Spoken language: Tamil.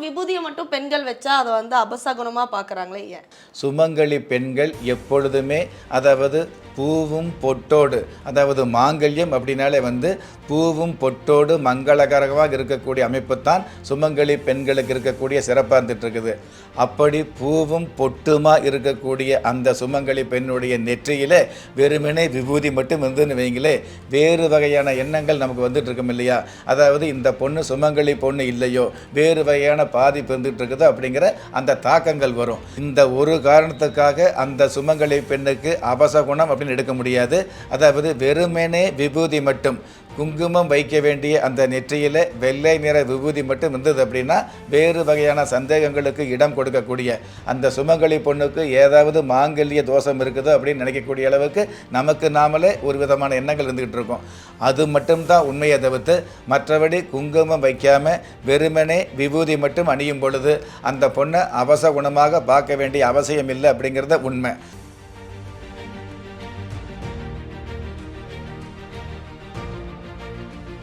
விபூதியை மட்டும் பெண்கள் வச்சா அதை வந்து அபசகுணமா பாக்குறாங்களே ஏன்? சுமங்கலி பெண்கள் எப்பொழுதுமே, அதாவது பூவும் பொட்டோடு, அதாவது மாங்கல்யம் அப்படின்னாலே வந்து பூவும் பொட்டோடு மங்களகரமாக இருக்கக்கூடிய அமைப்பு தான் சுமங்கலி பெண்களுக்கு இருக்கக்கூடிய சிறப்பாக இருந்துட்டு இருக்குது. அப்படி பூவும் பொட்டுமா இருக்கக்கூடிய அந்த சுமங்கலி பெண்ணுடைய நெற்றியில வெறுமனே விபூதி மட்டும் இருந்துன்னு வைங்களே, வேறு வகையான எண்ணங்கள் நமக்கு வந்துட்டு இருக்கும் இல்லையா? அதாவது இந்த பொண்ணு சுமங்கலி பொண்ணு இல்லையோ, வேறு வகையான பாதிப்பு இருந்துட்டு இருக்குது அப்படிங்கிற அந்த தாக்கங்கள் வரும். இந்த ஒரு காரணத்துக்காக அந்த சுமங்கலி பெண்ணுக்கு அபசகுணம் அப்படின்னு எடுக்க முடியாது. அதாவது வெறுமனே விபூதி மட்டும், குங்குமம் வைக்க வேண்டிய அந்த நெற்றியில் வெள்ளை நிற விபூதி மட்டும் இருந்தது அப்படின்னா வேறு வகையான சந்தேகங்களுக்கு இடம் கொடுக்கக்கூடிய, அந்த சுமங்கலி பொண்ணுக்கு ஏதாவது மாங்கல்ய தோஷம் இருக்குதோ அப்படின்னு நினைக்கக்கூடிய அளவுக்கு நமக்கு நாமளே ஒரு விதமான எண்ணங்கள் இருந்துகிட்டு இருக்கோம். அது மட்டும்தான் உண்மையை தவிர்த்து மற்றபடி குங்குமம் வைக்காமல் வெறுமனே விபூதி மட்டும் அணியும் பொழுது அந்த பொண்ணை அபசகுணமாக பார்க்க வேண்டிய அவசியம் இல்லை அப்படிங்கிறத உண்மை.